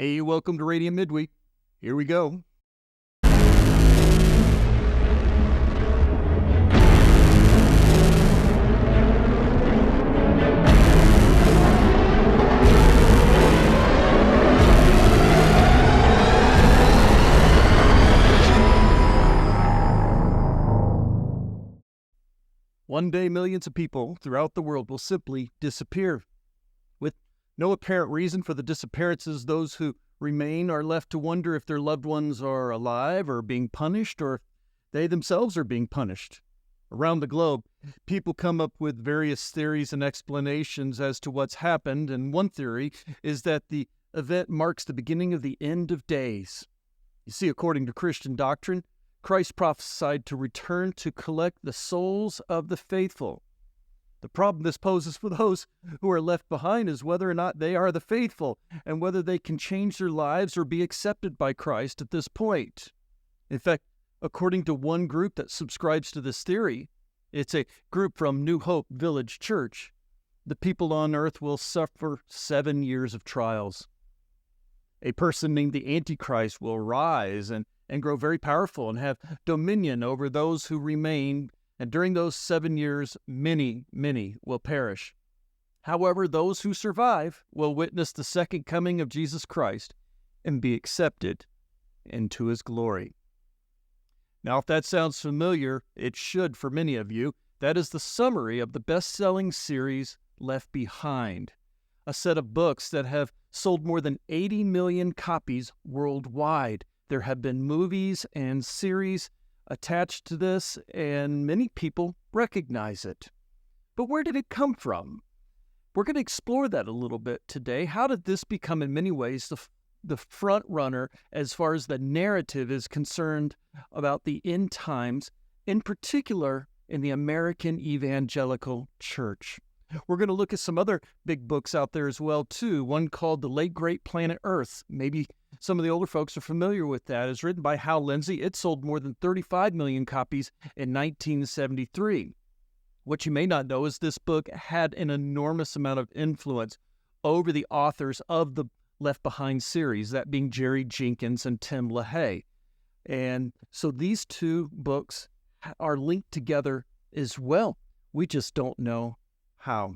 Hey, welcome to Radiant Midweek. Here we go. One day, millions of people throughout the world will simply disappear. With no apparent reason for the disappearances, those who remain are left to wonder if their loved ones are alive or being punished, or if they themselves are being punished. Around the globe, people come up with various theories and explanations as to what's happened, and one theory is that the event marks the beginning of the end of days. You see, according to Christian doctrine, Christ prophesied to return to collect the souls of the faithful. The problem this poses for those who are left behind is whether or not they are the faithful and whether they can change their lives or be accepted by Christ at this point. In fact, according to one group that subscribes to this theory, it's a group from New Hope Village Church, the people on earth will suffer 7 years of trials. A person named the Antichrist will rise and grow very powerful and have dominion over those who remain, and during those 7 years, many will perish. However, those who survive will witness the second coming of Jesus Christ and be accepted into his glory. Now, if that sounds familiar, it should for many of you. That is the summary of the best-selling series Left Behind, a set of books that have sold more than 80 million copies worldwide. There have been movies and series attached to this, and many people recognize it. But where did it come from? We're going to explore that a little bit today. How did this become, in many ways, the front runner as far as the narrative is concerned about the end times, in particular in the American Evangelical Church? We're going to look at some other big books out there as well, too. One called The Late Great Planet Earth. Maybe some of the older folks are familiar with that. It's written by Hal Lindsey. It sold more than 35 million copies in 1973. What you may not know is this book had an enormous amount of influence over the authors of the Left Behind series, that being Jerry Jenkins and Tim LaHaye. And so these two books are linked together as well. We just don't know how.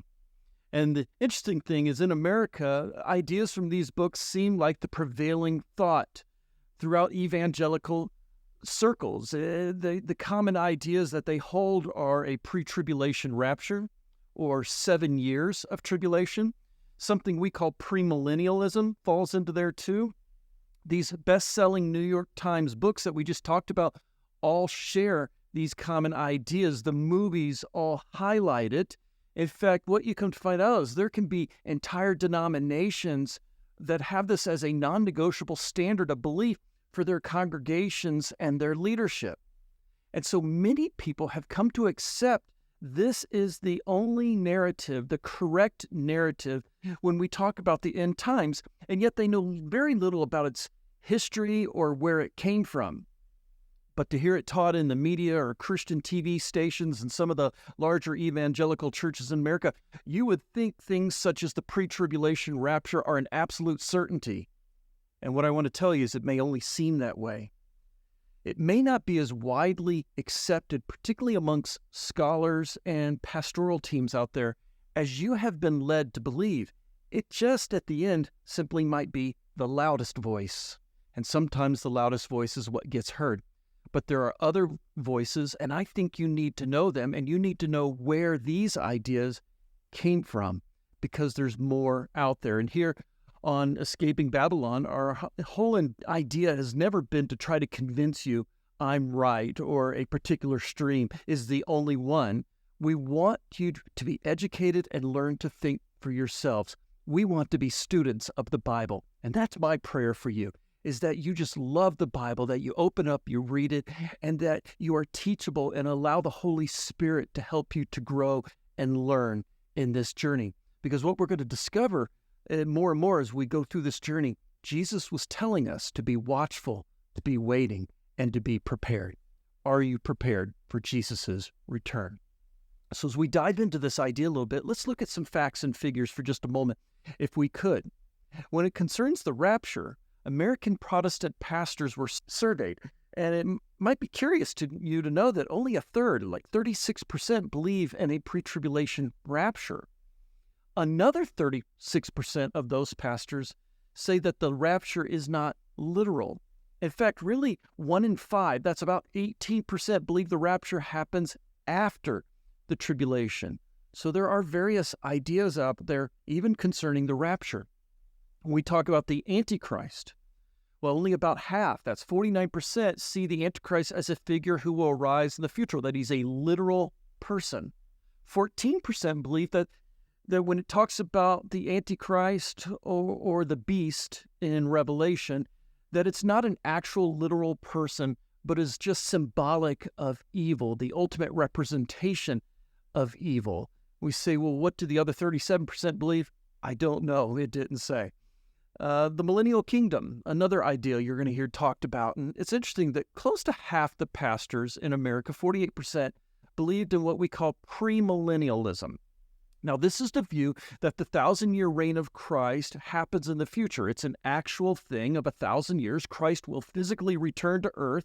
And the interesting thing is, in America, ideas from these books seem like the prevailing thought throughout evangelical circles. The common ideas that they hold are a pre-tribulation rapture, or 7 years of tribulation. Something we call premillennialism falls into there too. These best-selling New York Times books that we just talked about all share these common ideas. The movies all highlight it. In fact, what you come to find out is there can be entire denominations that have this as a non-negotiable standard of belief for their congregations and their leadership. And so many people have come to accept this is the only narrative, the correct narrative, when we talk about the end times, and yet they know very little about its history or where it came from. But to hear it taught in the media or Christian TV stations and some of the larger evangelical churches in America, you would think things such as the pre-tribulation rapture are an absolute certainty. And what I want to tell you is it may only seem that way. It may not be as widely accepted, particularly amongst scholars and pastoral teams out there, as you have been led to believe. It just, at the end, simply might be the loudest voice. And sometimes the loudest voice is what gets heard. But there are other voices, and I think you need to know them, and you need to know where these ideas came from, because there's more out there. And here on Escaping Babylon, our whole idea has never been to try to convince you I'm right or a particular stream is the only one. We want you to be educated and learn to think for yourselves. We want to be students of the Bible, and that's my prayer for you, is that you just love the Bible, that you open up, you read it, and that you are teachable and allow the Holy Spirit to help you to grow and learn in this journey. Because what we're going to discover more and more as we go through this journey, Jesus was telling us to be watchful, to be waiting, and to be prepared. Are you prepared for Jesus' return? So as we dive into this idea a little bit, let's look at some facts and figures for just a moment, if we could. When it concerns the rapture, American Protestant pastors were surveyed, and it might be curious to you to know that only a third, like 36%, believe in a pre-tribulation rapture. Another 36% of those pastors say that the rapture is not literal. In fact, really, 1 in 5, that's about 18%, believe the rapture happens after the tribulation. So there are various ideas out there, even concerning the rapture. When we talk about the Antichrist, well, only about half, that's 49%, see the Antichrist as a figure who will arise in the future, that he's a literal person. 14% believe that when it talks about the Antichrist or the beast in Revelation, that it's not an actual literal person, but is just symbolic of evil, the ultimate representation of evil. We say, well, what do the other 37% believe? I don't know. It didn't say. The millennial kingdom, another idea you're going to hear talked about. And it's interesting that close to half the pastors in America, 48%, believed in what we call premillennialism. Now, this is the view that the 1,000-year reign of Christ happens in the future. It's an actual thing of 1,000 years. Christ will physically return to earth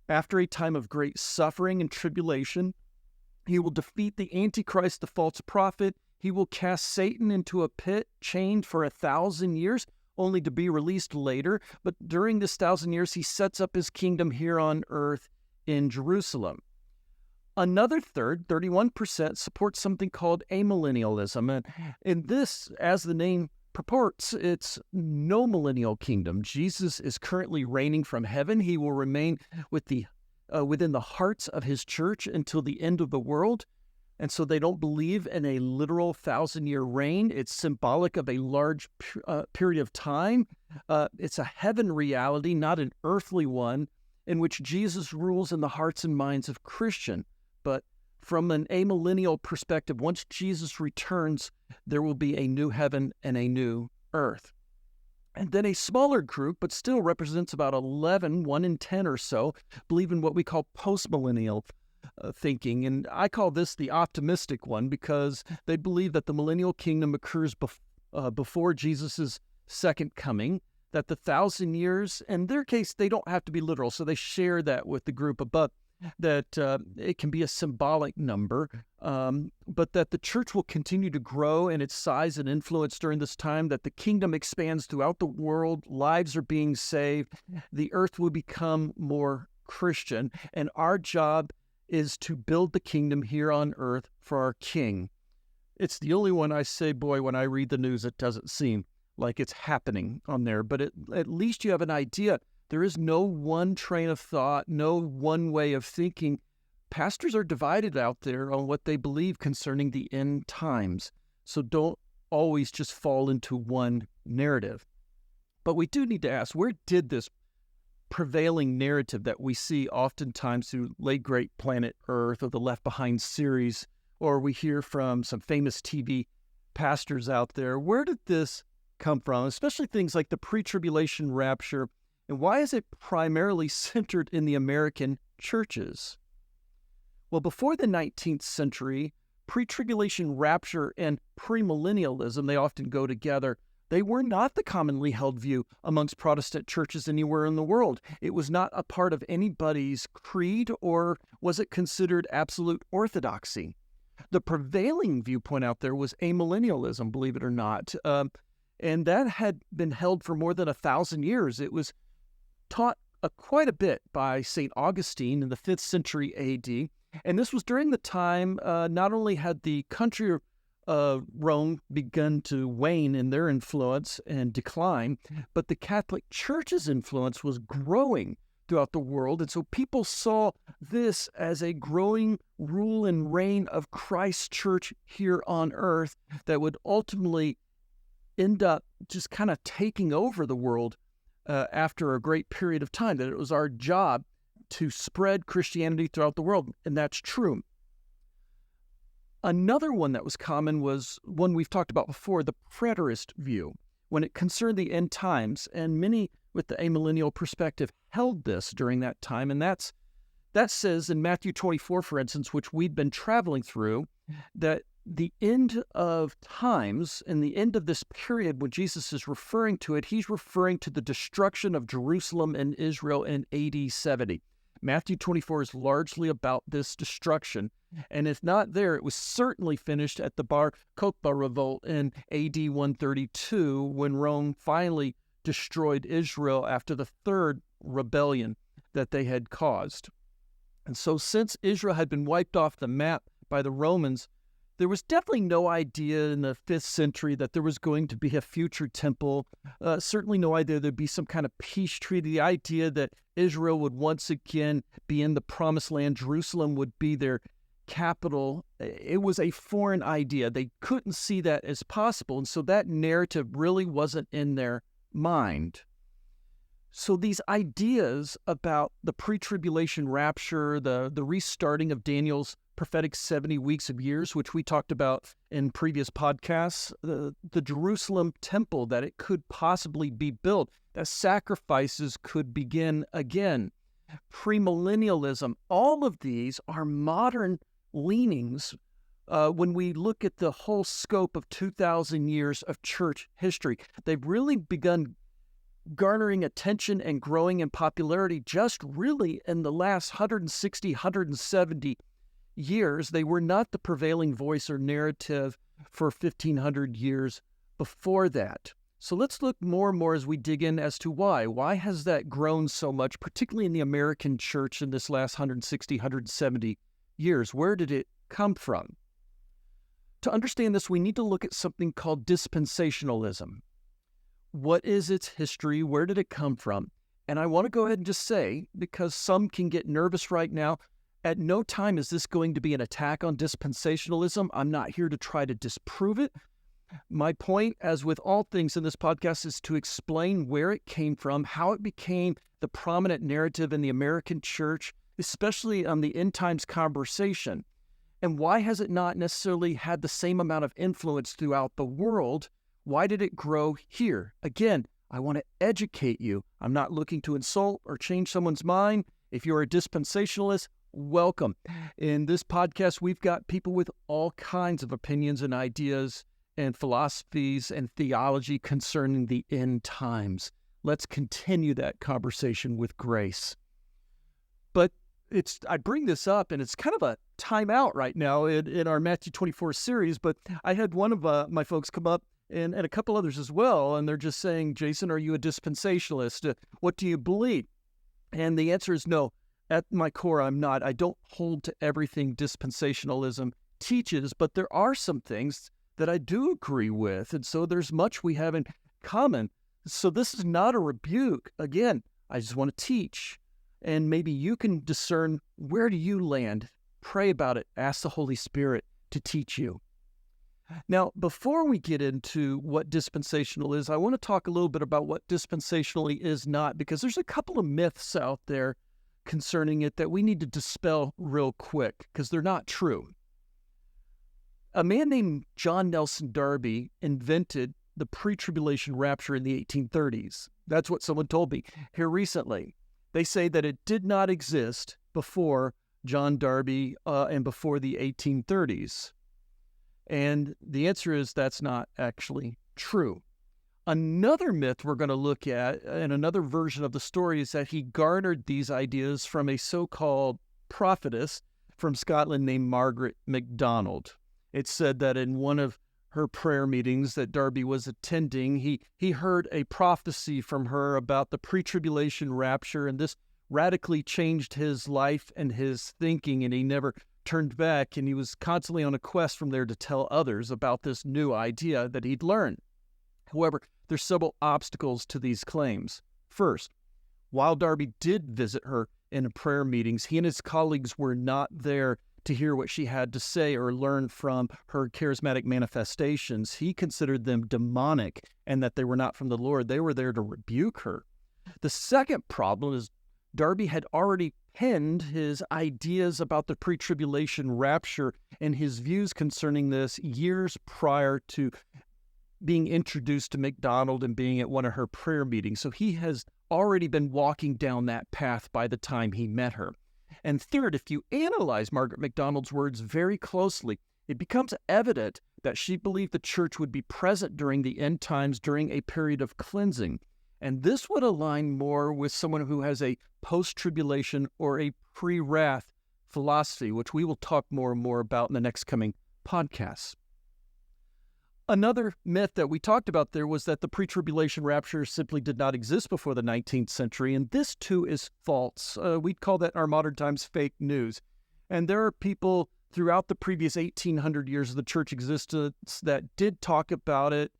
after a time of great suffering and tribulation. He will defeat the Antichrist, the false prophet. He will cast Satan into a pit, chained for 1,000 years, only to be released later. But during this 1,000 years, he sets up his kingdom here on earth in Jerusalem. Another third, 31%, supports something called amillennialism. And in this, as the name purports, it's no millennial kingdom. Jesus is currently reigning from heaven. He will remain within the hearts of his church until the end of the world. And so they don't believe in a literal 1,000-year reign. It's symbolic of a large period of time. It's a heaven reality, not an earthly one, in which Jesus rules in the hearts and minds of Christians. But from an amillennial perspective, once Jesus returns, there will be a new heaven and a new earth. And then a smaller group, but still represents about 1 in 10 or so, believe in what we call postmillennial thinking. And I call this the optimistic one because they believe that the millennial kingdom occurs before Jesus' second coming, that the 1,000 years, in their case, they don't have to be literal, so they share that with the group above, that it can be a symbolic number, but that the church will continue to grow in its size and influence during this time, that the kingdom expands throughout the world, lives are being saved, the earth will become more Christian, and our job is to build the kingdom here on earth for our King. It's the only one I say, boy, when I read the news, it doesn't seem like it's happening on there, but at least you have an idea. There is no one train of thought, no one way of thinking. Pastors are divided out there on what they believe concerning the end times. So don't always just fall into one narrative. But we do need to ask, where did this prevailing narrative that we see oftentimes through Late Great Planet Earth or the Left Behind series, or we hear from some famous TV pastors out there, where did this come from? Especially things like the pre-tribulation rapture. And why is it primarily centered in the American churches? Well, before the 19th century, pre-tribulation rapture and premillennialism, they often go together. They were not the commonly held view amongst Protestant churches anywhere in the world. It was not a part of anybody's creed, or was it considered absolute orthodoxy. The prevailing viewpoint out there was amillennialism, believe it or not. And that had been held for more than 1,000 years. It was taught quite a bit by St. Augustine in the 5th century AD. And this was during the time not only had the country of Rome begun to wane in their influence and decline, but the Catholic Church's influence was growing throughout the world. And so people saw this as a growing rule and reign of Christ's church here on earth that would ultimately end up just kind of taking over the world after a great period of time, that it was our job to spread Christianity throughout the world, and that's true. Another one that was common was one we've talked about before, the preterist view, when it concerned the end times, and many with the amillennial perspective held this during that time, and that says in Matthew 24, for instance, which we'd been traveling through, that the end of times and the end of this period, when Jesus is referring to it, he's referring to the destruction of Jerusalem and Israel in AD 70. Matthew 24 is largely about this destruction. And if not there, it was certainly finished at the Bar Kokhba revolt in AD 132, when Rome finally destroyed Israel after the third rebellion that they had caused. And so since Israel had been wiped off the map by the Romans, there was definitely no idea in the 5th century that there was going to be a future temple. Certainly no idea there'd be some kind of peace treaty. The idea that Israel would once again be in the promised land, Jerusalem would be their capital. It was a foreign idea. They couldn't see that as possible. And so that narrative really wasn't in their mind. So these ideas about the pre-tribulation rapture, the restarting of Daniel's prophetic 70 weeks of years, which we talked about in previous podcasts, the Jerusalem temple, that it could possibly be built, that sacrifices could begin again, premillennialism, all of these are modern leanings when we look at the whole scope of 2,000 years of church history. They've really begun garnering attention and growing in popularity just really in the last 160, 170 years. They were not the prevailing voice or narrative for 1,500 years before that. So let's look more and more as we dig in as to why. Why has that grown so much, particularly in the American church in this last 160, 170 years? Where did it come from? To understand this, we need to look at something called dispensationalism. What is its history? Where did it come from? And I want to go ahead and just say, because some can get nervous right now, at no time is this going to be an attack on dispensationalism. I'm not here to try to disprove it. My point, as with all things in this podcast, is to explain where it came from, how it became the prominent narrative in the American church, especially on the end times conversation. And why has it not necessarily had the same amount of influence throughout the world? Why did it grow here? Again, I want to educate you. I'm not looking to insult or change someone's mind. If you're a dispensationalist, welcome. In this podcast, we've got people with all kinds of opinions and ideas and philosophies and theology concerning the end times. Let's continue that conversation with grace. But I bring this up, and it's kind of a timeout right now in our Matthew 24 series, but I had one of my folks come up and a couple others as well, and they're just saying, Jason, are you a dispensationalist? What do you believe? And the answer is no. At my core, I'm not. I don't hold to everything dispensationalism teaches, but there are some things that I do agree with, and so there's much we have in common. So this is not a rebuke. Again, I just want to teach, and maybe you can discern, where do you land? Pray about it. Ask the Holy Spirit to teach you. Now, before we get into what dispensational is, I want to talk a little bit about what dispensationally is not, because there's a couple of myths out there concerning it that we need to dispel real quick, because they're not true. A man named John Nelson Darby invented the pre-tribulation rapture in the 1830s. That's what someone told me here recently. They say that it did not exist before John Darby and before the 1830s. And the answer is that's not actually true. Another myth we're going to look at, and another version of the story, is that he garnered these ideas from a so-called prophetess from Scotland named Margaret MacDonald. It's said that in one of her prayer meetings that Darby was attending, he heard a prophecy from her about the pre-tribulation rapture, and this radically changed his life and his thinking, and he never turned back, and he was constantly on a quest from there to tell others about this new idea that he'd learned. However, there's several obstacles to these claims. First, while Darby did visit her in prayer meetings, he and his colleagues were not there to hear what she had to say or learn from her charismatic manifestations. He considered them demonic and that they were not from the Lord. They were there to rebuke her. The second problem is Darby had already penned his ideas about the pre-tribulation rapture and his views concerning this years prior to being introduced to MacDonald and being at one of her prayer meetings. So he has already been walking down that path by the time he met her. And third, if you analyze Margaret MacDonald's words very closely, it becomes evident that she believed the church would be present during the end times during a period of cleansing. And this would align more with someone who has a post-tribulation or a pre-wrath philosophy, which we will talk more and more about in the next coming podcasts. Another myth that we talked about there was that the pre-tribulation rapture simply did not exist before the 19th century, and this too is false. We'd call that in our modern times fake news. And there are people throughout the previous 1800 years of the church existence that did talk about it,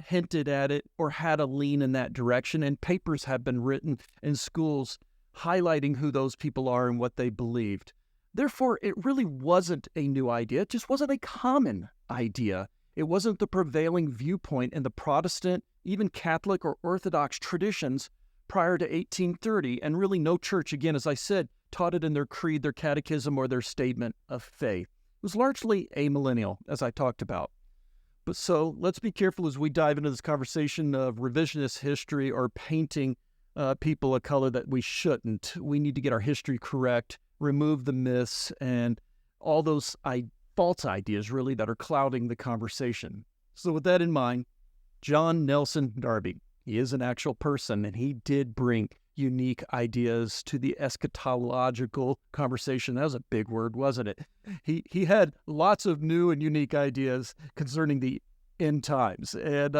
hinted at it, or had a lean in that direction, and papers have been written in schools highlighting who those people are and what they believed. Therefore, it really wasn't a new idea. It just wasn't a common idea. It wasn't the prevailing viewpoint in the Protestant, even Catholic or Orthodox traditions prior to 1830, and really no church, again, as I said, taught it in their creed, their catechism, or their statement of faith. It was largely amillennial, as I talked about. But so let's be careful as we dive into this conversation of revisionist history or painting people a color that we shouldn't. We need to get our history correct, remove the myths, and all those false ideas, really, that are clouding the conversation. So with that in mind, John Nelson Darby, he is an actual person, and he did bring unique ideas to the eschatological conversation. That was a big word, wasn't it? He had lots of new and unique ideas concerning the end times. And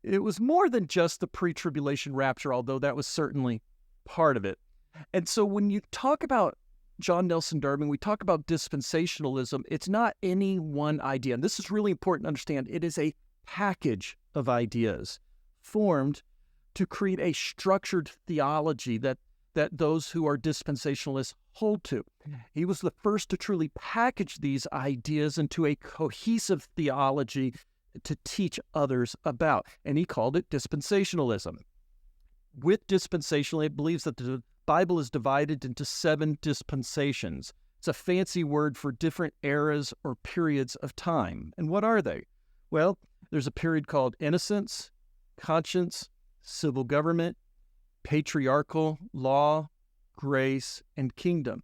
it was more than just the pre-tribulation rapture, although that was certainly part of it. And so when you talk about John Nelson Darby, we talk about dispensationalism, it's not any one idea. And this is really important to understand. It is a package of ideas formed to create a structured theology that those who are dispensationalists hold to. He was the first to truly package these ideas into a cohesive theology to teach others about, and he called it dispensationalism. With dispensational, it believes that the Bible is divided into 7 dispensations. It's a fancy word for different eras or periods of time. And what are they? Well, there's a period called innocence, conscience, civil government, patriarchal, law, grace, and kingdom.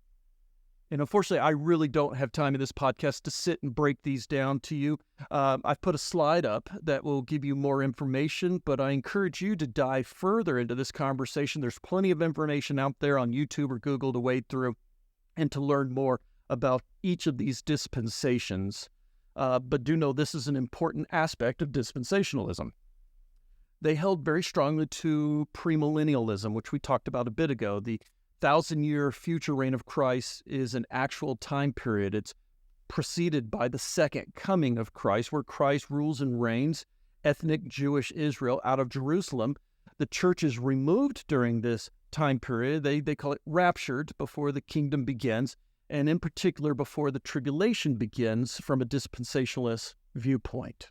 And unfortunately, I really don't have time in this podcast to sit and break these down to you. I've put a slide up that will give you more information, but I encourage you to dive further into this conversation. There's plenty of information out there on YouTube or Google to wade through and to learn more about each of these dispensations. But do know this is an important aspect of dispensationalism. They held very strongly to premillennialism, which we talked about a bit ago. The 1,000-year future reign of Christ is an actual time period. It's preceded by the second coming of Christ, where Christ rules and reigns, ethnic Jewish Israel out of Jerusalem. The church is removed during this time period. They call it raptured before the kingdom begins, and in particular before the tribulation begins from a dispensationalist viewpoint.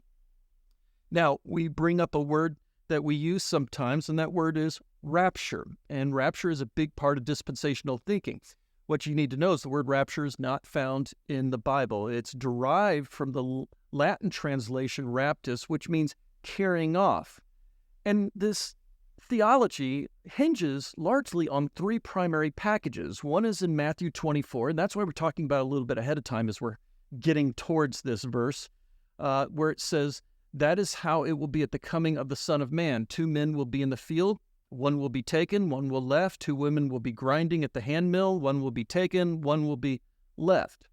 Now, we bring up a word that we use sometimes, and that word is rapture. And rapture is a big part of dispensational thinking. What you need to know is the word rapture is not found in the Bible. It's derived from the Latin translation raptus, which means carrying off. And this theology hinges largely on 3 primary packages. One is in Matthew 24, and that's why we're talking about a little bit ahead of time as we're getting towards this verse, where it says, "That is how it will be at the coming of the Son of Man. 2 men will be in the field, one will be taken, one will left. 2 women will be grinding at the handmill, one will be taken, one will be left."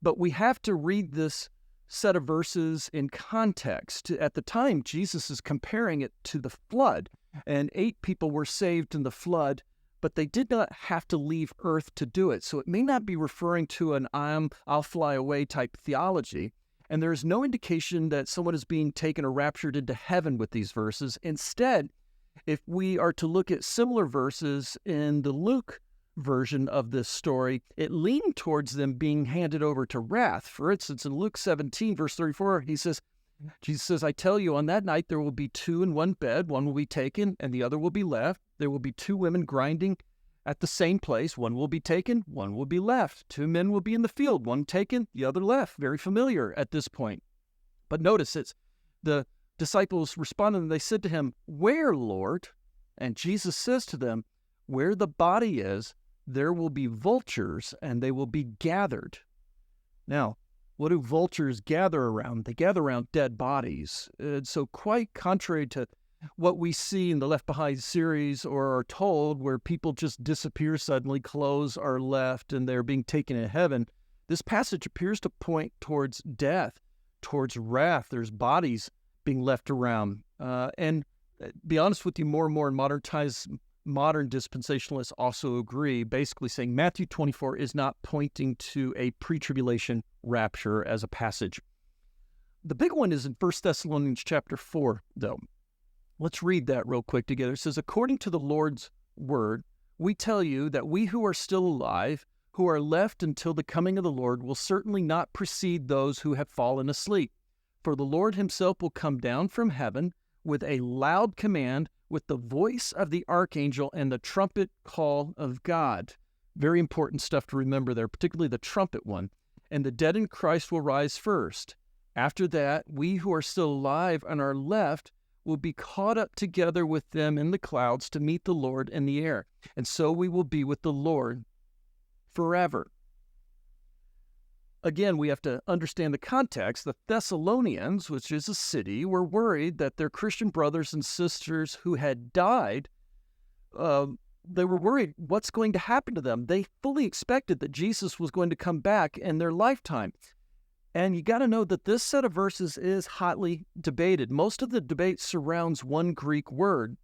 But we have to read this set of verses in context. At the time, Jesus is comparing it to the flood, and 8 people were saved in the flood, but they did not have to leave earth to do it. So it may not be referring to an I'll fly away type theology. And there is no indication that someone is being taken or raptured into heaven with these verses. Instead, if we are to look at similar verses in the Luke version of this story, it leaned towards them being handed over to wrath. For instance, in Luke 17, verse 34, Jesus says, "I tell you, on that night there will be 2 in one bed, one will be taken and the other will be left. There will be 2 women grinding at the same place, one will be taken, one will be left. 2 men will be in the field, one taken, the other left." Very familiar at this point. But notice it's the disciples responded and they said to him, "Where, Lord?" And Jesus says to them, "Where the body is, there will be vultures and they will be gathered." Now, What do vultures gather around? They gather around dead bodies. So quite contrary to what we see in the Left Behind series or are told, where people just disappear suddenly, clothes are left, and they're being taken to heaven, this passage appears to point towards death, towards wrath. There's bodies being left around. And be honest with you, more and more in modern times, modern dispensationalists also agree, basically saying Matthew 24 is not pointing to a pre-tribulation rapture as a passage. The big one is in 1 Thessalonians chapter 4, though. Let's read that real quick together. It says, according to the Lord's word, we tell you that we who are still alive, who are left until the coming of the Lord, will certainly not precede those who have fallen asleep. For the Lord himself will come down from heaven with a loud command, with the voice of the archangel and the trumpet call of God. Very important stuff to remember there, particularly the trumpet one. And the dead in Christ will rise first. After that, we who are still alive and are left will be caught up together with them in the clouds to meet the Lord in the air. And so we will be with the Lord forever. Again, we have to understand the context. The Thessalonians, which is a city, were worried that their Christian brothers and sisters who had died, they were worried what's going to happen to them. They fully expected that Jesus was going to come back in their lifetime. And you got to know that this set of verses is hotly debated. Most of the debate surrounds one Greek word,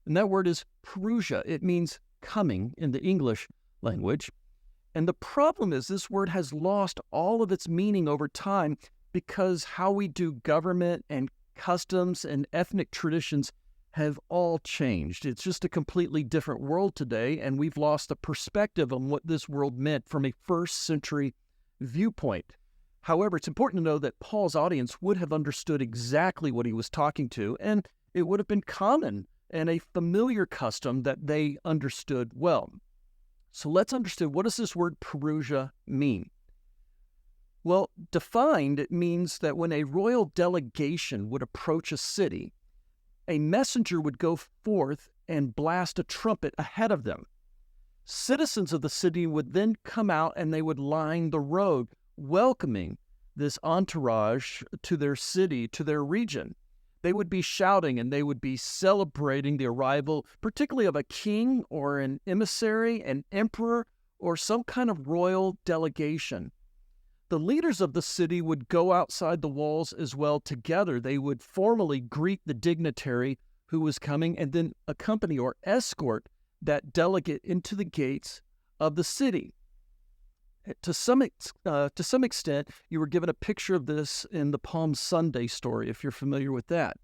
and that word is parousia. It means coming in the English language. And the problem is this word has lost all of its meaning over time because how we do government and customs and ethnic traditions have all changed. It's just a completely different world today, and we've lost the perspective on what this world meant from a first century viewpoint. However, it's important to know that Paul's audience would have understood exactly what he was talking to, and it would have been common and a familiar custom that they understood well. So let's understand, what does this word parousia mean? Well, defined, it means that when a royal delegation would approach a city, a messenger would go forth and blast a trumpet ahead of them. Citizens of the city would then come out and they would line the road, welcoming this entourage to their city, to their region. They would be shouting and they would be celebrating the arrival, particularly of a king or an emissary, an emperor, or some kind of royal delegation. The leaders of the city would go outside the walls as well together. They would formally greet the dignitary who was coming and then accompany or escort that delegate into the gates of the city. To some extent, you were given a picture of this in the Palm Sunday story, if you're familiar with that.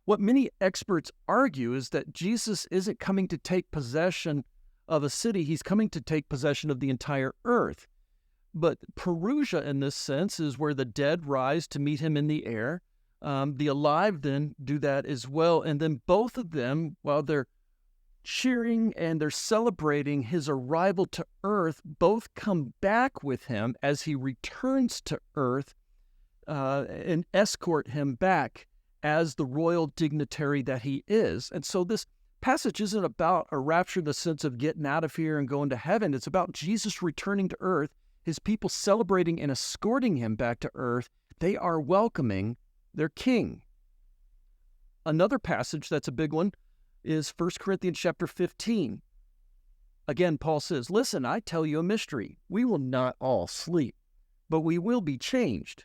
What many experts argue is that Jesus isn't coming to take possession of a city. He's coming to take possession of the entire earth. But parousia, in this sense, is where the dead rise to meet him in the air. The alive then do that as well. And then both of them, while they're cheering and they're celebrating his arrival to earth, both come back with him as he returns to earth and escort him back as the royal dignitary that he is. And so this passage isn't about a rapture in the sense of getting out of here and going to heaven. It's about Jesus returning to earth, his people celebrating and escorting him back to earth. They are welcoming their king. Another passage that's a big one is 1 Corinthians chapter 15. Again, Paul says, listen, I tell you a mystery. We will not all sleep, but we will be changed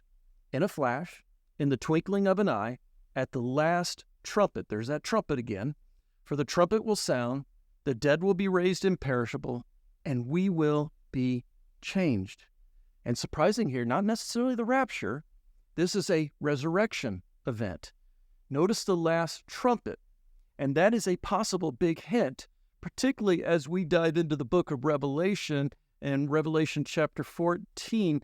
in a flash, in the twinkling of an eye, at the last trumpet. There's that trumpet again. For the trumpet will sound, the dead will be raised imperishable, and we will be changed. And surprising here, not necessarily the rapture. This is a resurrection event. Notice the last trumpet. And that is a possible big hint, particularly as we dive into the book of Revelation and Revelation chapter 14.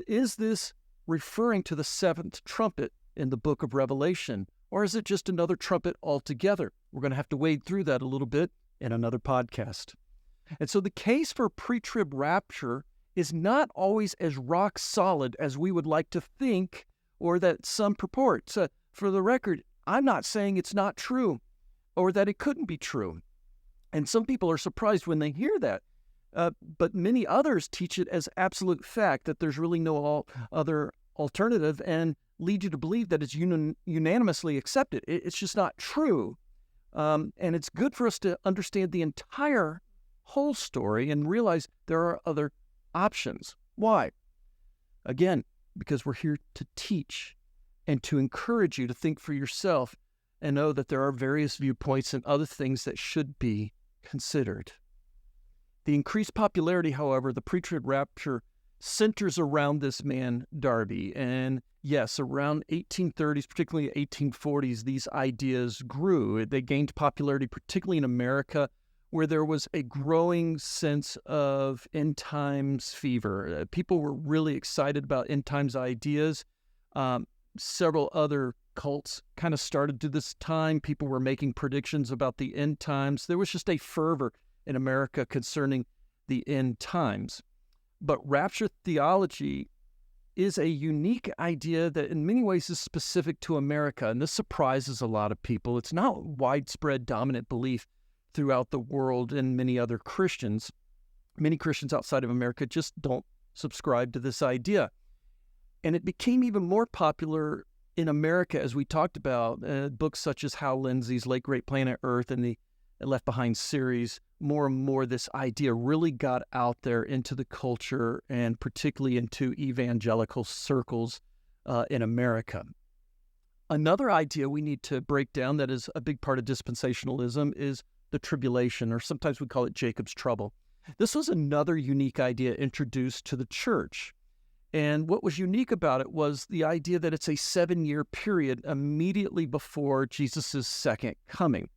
Is this referring to the seventh trumpet in the book of Revelation, or is it just another trumpet altogether? We're going to have to wade through that a little bit in another podcast. And so the case for pre-trib rapture is not always as rock solid as we would like to think, or that some purport. So for the record, I'm not saying it's not true, or that it couldn't be true. And some people are surprised when they hear that. But many others teach it as absolute fact that there's really no other alternative and lead you to believe that it's unanimously accepted. It's just not true. And it's good for us to understand the entire whole story and realize there are other options. Why? Again, because we're here to teach and to encourage you to think for yourself and know that there are various viewpoints and other things that should be considered. The increased popularity, however, of the pre-trib rapture centers around this man, Darby. And yes, around 1830s, particularly 1840s, these ideas grew. They gained popularity, particularly in America, where there was a growing sense of end times fever. People were really excited about end times ideas. Several other cults kind of started to this time. People were making predictions about the end times. There was just a fervor in America concerning the end times. But rapture theology is a unique idea that in many ways is specific to America, and this surprises a lot of people. It's not widespread dominant belief throughout the world, and many other Christians. Many Christians outside of America just don't subscribe to this idea. And it became even more popular in America, as we talked about, books such as Hal Lindsey's Late Great Planet Earth and the Left Behind series. More and more this idea really got out there into the culture and particularly into evangelical circles in America. Another idea we need to break down that is a big part of dispensationalism is the tribulation, or sometimes we call it Jacob's trouble. This was another unique idea introduced to the church. And what was unique about it was the idea that it's a 7-year period immediately before Jesus' second coming.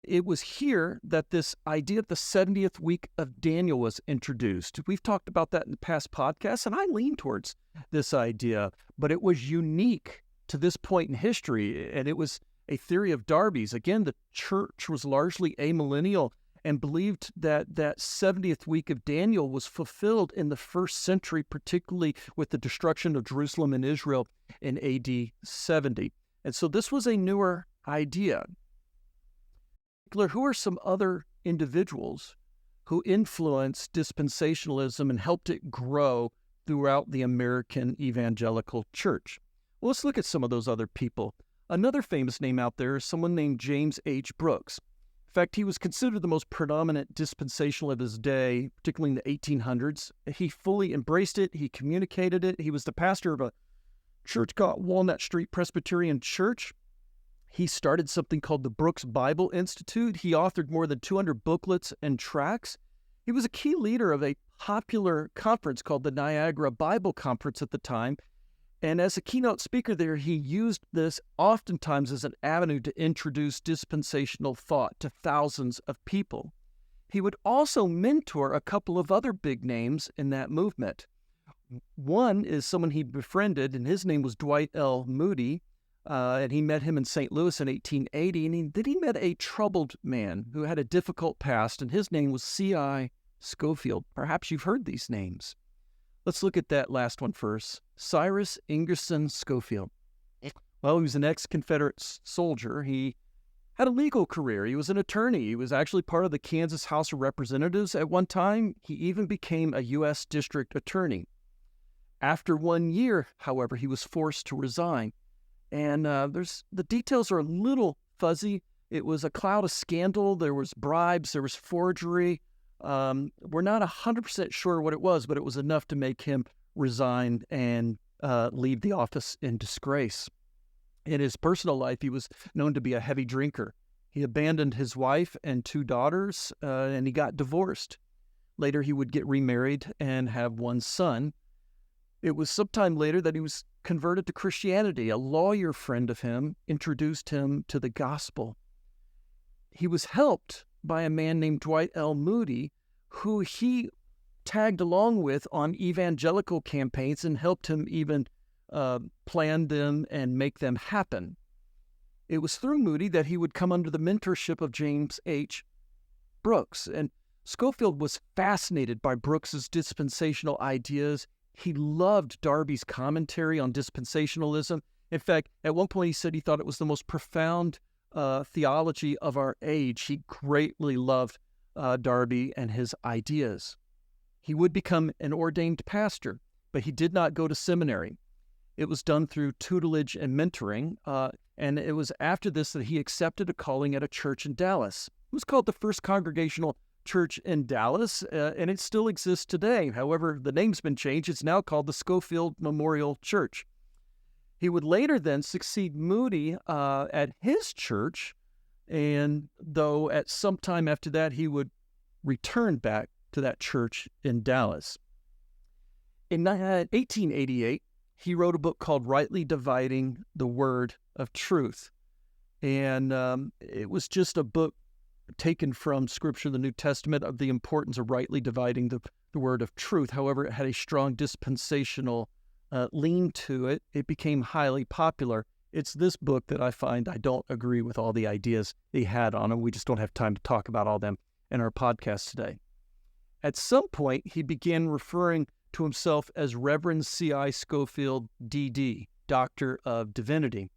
It was here that this idea of the 70th week of Daniel was introduced. We've talked about that in the past podcasts, and I lean towards this idea, but it was unique to this point in history, and it was a theory of Darby's. Again, the church was largely amillennial and believed that that 70th week of Daniel was fulfilled in the first century, particularly with the destruction of Jerusalem and Israel in AD 70. And so this was a newer idea. Who are some other individuals who influenced dispensationalism and helped it grow throughout the American Evangelical Church? Well, let's look at some of those other people. Another famous name out there is someone named James H. Brooks. In fact, he was considered the most predominant dispensational of his day, particularly in the 1800s. He fully embraced it. He communicated it. He was the pastor of a church called Walnut Street Presbyterian Church. He started something called the Brooks Bible Institute. He authored more than 200 booklets and tracts. He was a key leader of a popular conference called the Niagara Bible Conference at the time. And as a keynote speaker there, he used this oftentimes as an avenue to introduce dispensational thought to thousands of people. He would also mentor a couple of other big names in that movement. One is someone he befriended, and his name was Dwight L. Moody. And he met him in St. Louis in 1880, and then he met a troubled man who had a difficult past, and his name was C.I. Scofield. Perhaps you've heard these names. Let's look at that last one first. Cyrus Ingerson Scofield. Well, he was an ex-Confederate soldier. He had a legal career. He was an attorney. He was actually part of the Kansas House of Representatives at one time. He even became a U.S. district attorney. After 1 year, however, he was forced to resign. And the details are a little fuzzy. It was a cloud of scandal. There was bribes. There was forgery. We're not 100% sure what it was, but it was enough to make him resign and leave the office in disgrace. In his personal life, he was known to be a heavy drinker. He abandoned his wife and 2 daughters, and he got divorced. Later, he would get remarried and have 1 son. It was sometime later that he was converted to Christianity. A lawyer friend of him introduced him to the gospel. He was helped by a man named Dwight L. Moody, who he tagged along with on evangelical campaigns and helped him even plan them and make them happen. It was through Moody that he would come under the mentorship of James H. Brooks. And Scofield was fascinated by Brooks's dispensational ideas. He loved Darby's commentary on dispensationalism. In fact, at one point he said he thought it was the most profound theology of our age. He greatly loved Darby and his ideas. He would become an ordained pastor, but he did not go to seminary. It was done through tutelage and mentoring, and it was after this that he accepted a calling at a church in Dallas. It was called the First Congregational Church in Dallas, and it still exists today. However, the name's been changed. It's now called the Scofield Memorial Church. He would later then succeed Moody at his church, and though at some time after that, he would return back to that church in Dallas. In 1888, he wrote a book called Rightly Dividing the Word of Truth. And it was just a book taken from Scripture, the New Testament, of the importance of rightly dividing the word of truth. However, it had a strong dispensational lean to it. It became highly popular. It's this book that I find I don't agree with all the ideas he had on it. We just don't have time to talk about all them in our podcast today. At some point, he began referring to himself as Reverend C.I. Scofield, D.D., Doctor of Divinity.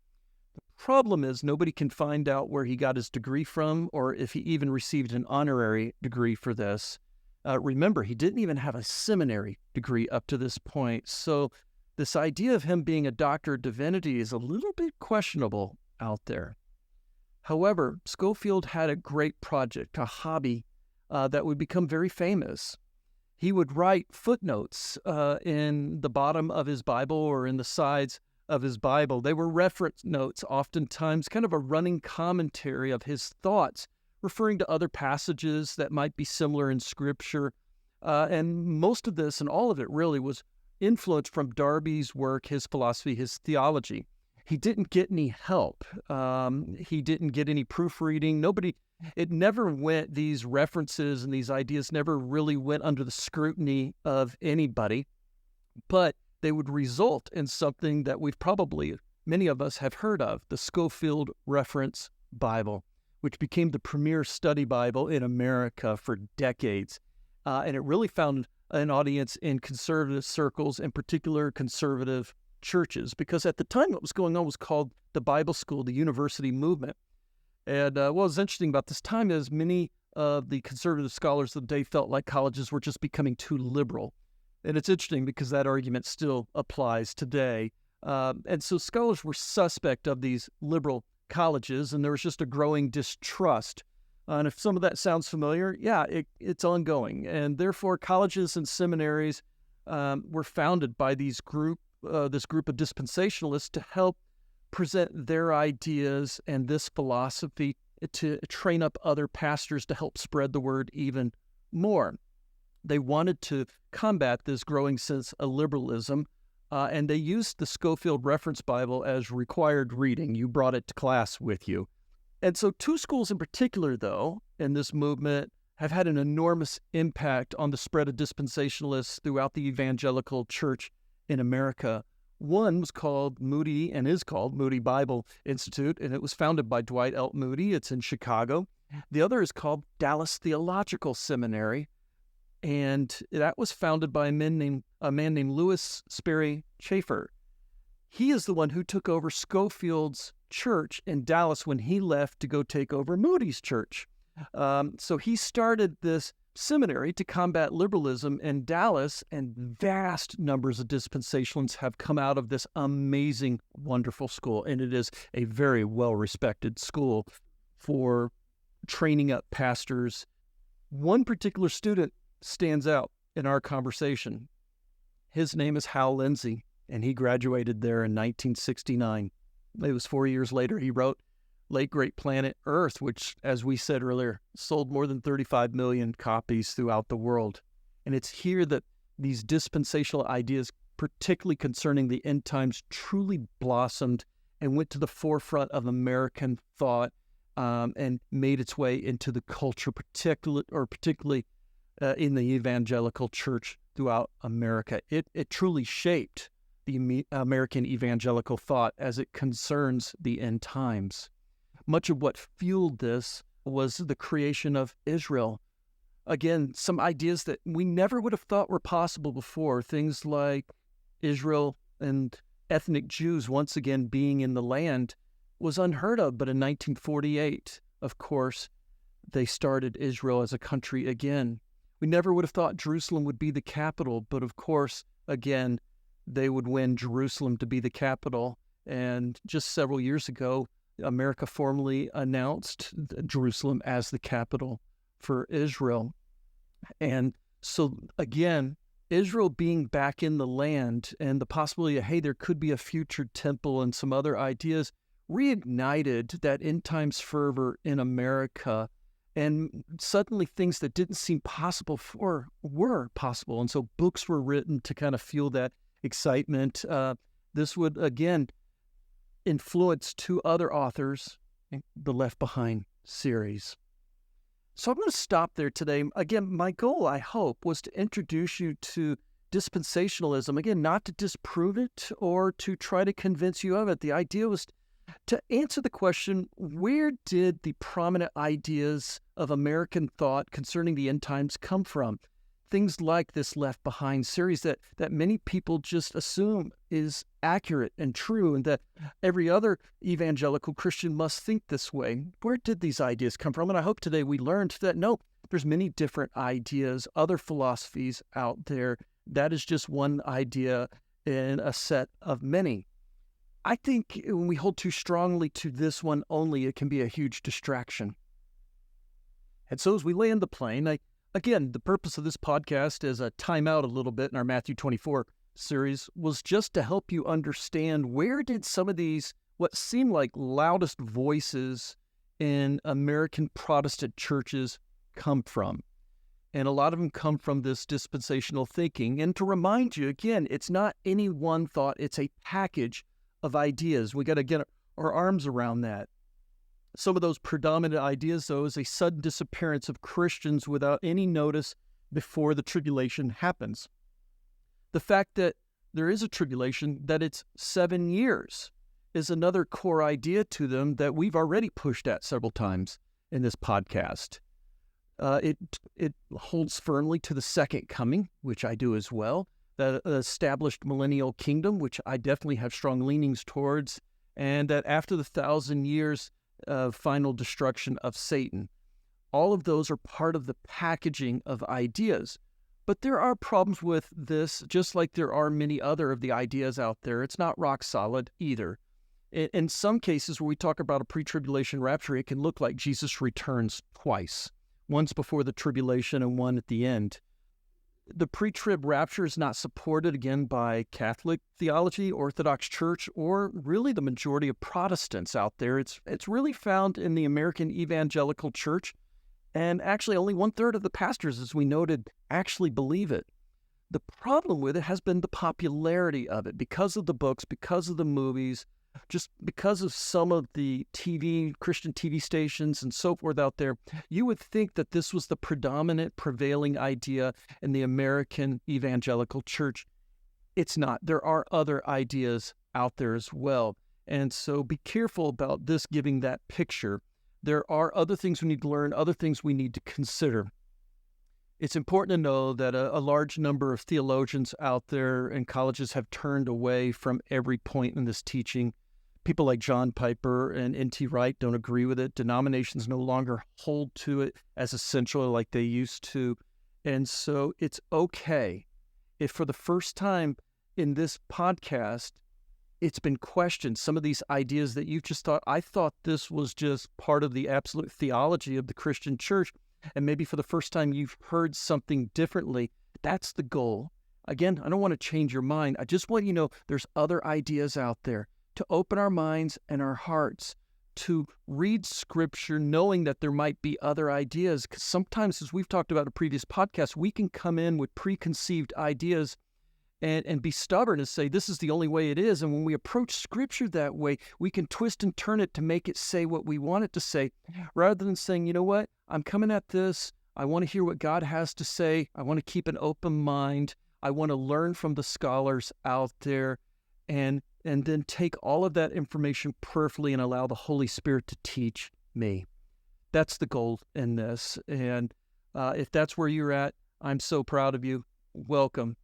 The problem is nobody can find out where he got his degree from or if he even received an honorary degree for this. Remember, he didn't even have a seminary degree up to this point, so this idea of him being a Doctor of Divinity is a little bit questionable out there. However, Scofield had a great project, a hobby that would become very famous. He would write footnotes in the bottom of his Bible or in the sides of his Bible. They were reference notes, oftentimes kind of a running commentary of his thoughts, referring to other passages that might be similar in Scripture. And most of this, and all of it really, was influenced from Darby's work, his philosophy, his theology. He didn't get any help. He didn't get any proofreading. It never went, these references and these ideas never really went under the scrutiny of anybody, but they would result in something that many of us have heard of, the Scofield Reference Bible, which became the premier study Bible in America for decades. And it really found an audience in conservative circles, in particular conservative churches, because at the time what was going on was called the Bible School, the university movement. And what was interesting about this time is many of the conservative scholars of the day felt like colleges were just becoming too liberal. And it's interesting because that argument still applies today. And so scholars were suspect of these liberal colleges, and there was just a growing distrust. And if some of that sounds familiar, yeah, it's ongoing. And therefore, colleges and seminaries were founded by this group of dispensationalists to help present their ideas and this philosophy to train up other pastors to help spread the word even more. They wanted to combat this growing sense of liberalism, and they used the Scofield Reference Bible as required reading. You brought it to class with you. And so two schools in particular, though, in this movement have had an enormous impact on the spread of dispensationalists throughout the evangelical church in America. One was called Moody and is called Moody Bible Institute, and it was founded by Dwight L. Moody. It's in Chicago. The other is called Dallas Theological Seminary, and that was founded by a man named Lewis Sperry Chafer. He is the one who took over Scofield's church in Dallas when he left to go take over Moody's church. So he started this seminary to combat liberalism in Dallas, and vast numbers of dispensationalists have come out of this amazing, wonderful school. And it is a very well-respected school for training up pastors. One particular student stands out in our conversation. His name is Hal Lindsey, and he graduated there in 1969. It was 4 years later he wrote Late Great Planet Earth, which, as we said earlier, sold more than 35 million copies throughout the world. And it's here that these dispensational ideas, particularly concerning the end times, truly blossomed and went to the forefront of American thought and made its way into the culture, particularly in the evangelical church throughout America. It truly shaped the American evangelical thought as it concerns the end times. Much of what fueled this was the creation of Israel. Again, some ideas that we never would have thought were possible before, things like Israel and ethnic Jews once again being in the land was unheard of. But in 1948, of course, they started Israel as a country again. We never would have thought Jerusalem would be the capital, but of course, again, they would win Jerusalem to be the capital. And just several years ago, America formally announced Jerusalem as the capital for Israel. And so, again, Israel being back in the land and the possibility of, hey, there could be a future temple and some other ideas reignited that end times fervor in America. And suddenly things that didn't seem possible before were possible. And so books were written to kind of fuel that excitement. This would, again, influence two other authors in the Left Behind series. So I'm going to stop there today. Again, my goal, I hope, was to introduce you to dispensationalism. Again, not to disprove it or to try to convince you of it. The idea was to answer the question, where did the prominent ideas of American thought concerning the end times come from? Things like this Left Behind series that many people just assume is accurate and true, and that every other evangelical Christian must think this way. Where did these ideas come from? And I hope today we learned that no, there's many different ideas, other philosophies out there. That is just one idea in a set of many. I think when we hold too strongly to this one only, it can be a huge distraction. And so as we land the plane, again, the purpose of this podcast as a time out a little bit in our Matthew 24 series was just to help you understand where did some of these, what seemed like loudest voices in American Protestant churches come from. And a lot of them come from this dispensational thinking. And to remind you, again, it's not any one thought, it's a package of ideas. We got to get our arms around that. Some of those predominant ideas, though, is a sudden disappearance of Christians without any notice before the tribulation happens. The fact that there is a tribulation, that it's 7 years, is another core idea to them that we've already pushed at several times in this podcast. It holds firmly to the second coming, which I do as well, the established millennial kingdom, which I definitely have strong leanings towards, and that after the 1,000 years of final destruction of Satan. All of those are part of the packaging of ideas. But there are problems with this, just like there are many other of the ideas out there. It's not rock solid either. In some cases where we talk about a pre-tribulation rapture, it can look like Jesus returns twice, once before the tribulation and one at the end. The pre-trib rapture is not supported, again, by Catholic theology, Orthodox Church, or really the majority of Protestants out there. It's really found in the American Evangelical Church, and actually only 1/3 of the pastors, as we noted, actually believe it. The problem with it has been the popularity of it because of the books, because of the movies, just because of some of the Christian TV stations and so forth out there. You would think that this was the predominant, prevailing idea in the American Evangelical Church. It's not. There are other ideas out there as well. And so be careful about this giving that picture. There are other things we need to learn, other things we need to consider. It's important to know that a large number of theologians out there in colleges have turned away from every point in this teaching. People like John Piper and N.T. Wright don't agree with it. Denominations no longer hold to it as essential like they used to. And so it's okay if for the first time in this podcast, it's been questioned. Some of these ideas that you just thought, I thought this was just part of the absolute theology of the Christian church. And maybe for the first time you've heard something differently. That's the goal. Again, I don't want to change your mind. I just want you to know there's other ideas out there, to open our minds and our hearts to read Scripture knowing that there might be other ideas. Because sometimes, as we've talked about in a previous podcast, we can come in with preconceived ideas and be stubborn and say, this is the only way it is. And when we approach Scripture that way, we can twist and turn it to make it say what we want it to say, rather than saying, you know what, I'm coming at this. I want to hear what God has to say. I want to keep an open mind. I want to learn from the scholars out there and then take all of that information prayerfully and allow the Holy Spirit to teach me. That's the goal in this. And if that's where you're at, I'm so proud of you. Welcome.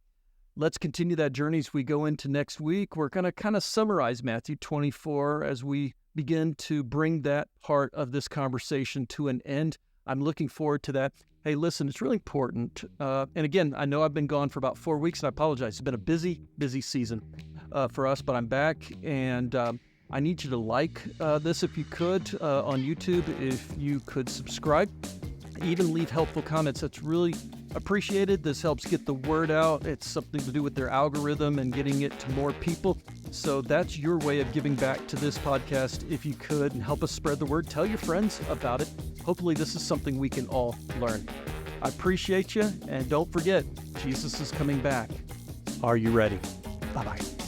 Let's continue that journey as we go into next week. We're going to kind of summarize Matthew 24 as we begin to bring that part of this conversation to an end. I'm looking forward to that. Hey, listen, it's really important. And again, I know I've been gone for about 4 weeks, and I apologize. It's been a busy season for us, but I'm back, and I need you to like this if you could on YouTube, if you could subscribe, even leave helpful comments. That's really appreciated. This helps get the word out. It's something to do with their algorithm and getting it to more people. So that's your way of giving back to this podcast, if you could, and help us spread the word. Tell your friends about it. Hopefully this is something we can all learn. I appreciate you, and don't forget, Jesus is coming back. Are you ready? Bye-bye.